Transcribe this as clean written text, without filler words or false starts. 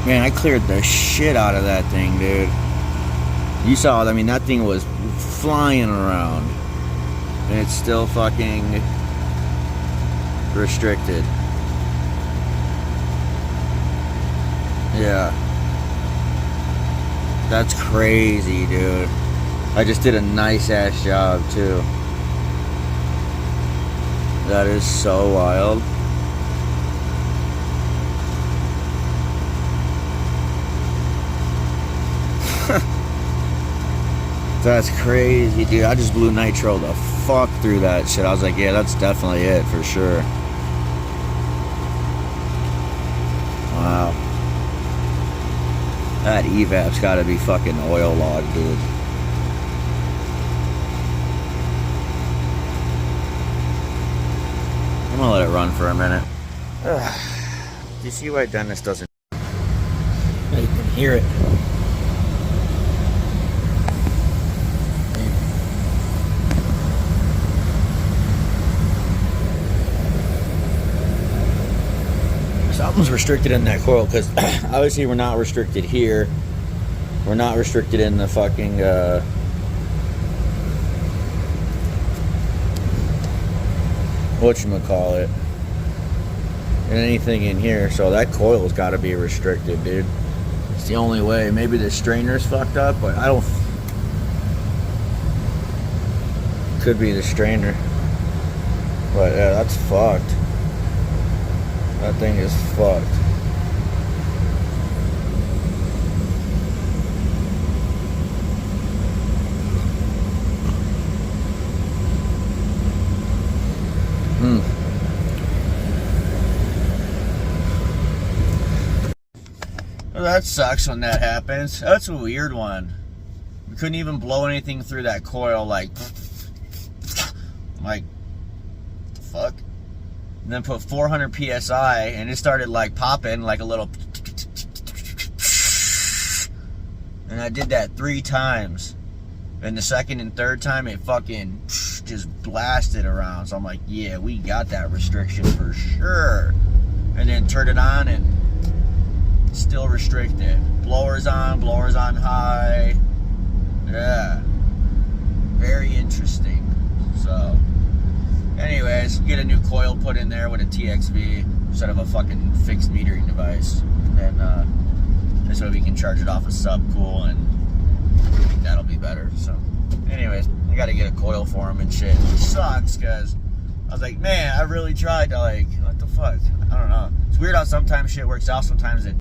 Man, I cleared the shit out of that thing, dude. You saw it. I mean, that thing was flying around. And it's still fucking restricted. Yeah. That's crazy, dude. I just did a nice-ass job, too. That is so wild. That's crazy, dude. I just blew nitro the fuck through that shit. I was like, yeah, that's definitely it for sure. Wow. That evap's gotta be fucking oil logged, dude. I'm gonna let it run for a minute. Do you see why Dennis doesn't? You can hear it. Something's restricted in that coil, because obviously we're not restricted here. We're not restricted in the fucking whatchamacallit, and anything in here. So that coil's got to be restricted, dude. It's the only way. Maybe the strainer's fucked up, but I don't. Could be the strainer, but yeah, that's fucked. That thing is fucked. Well, that sucks when that happens. That's a weird one. We couldn't even blow anything through that coil, like fuck. And then put 400 psi, and it started like popping like a little. And I did that 3 times. And the second and third time, it fucking just blasted around. So I'm like, yeah, we got that restriction for sure. And then turned it on, and still restricted. Blowers on high. Yeah. Very interesting. So, anyways, get a new coil put in there with a TXV instead of a fucking fixed metering device. And this way we can charge it off a subcool, and I think that'll be better. So, anyways, I gotta get a coil for him and shit. Which sucks, because I was like, man, I really tried to, like, what the fuck? I don't know. It's weird how sometimes shit works out, sometimes it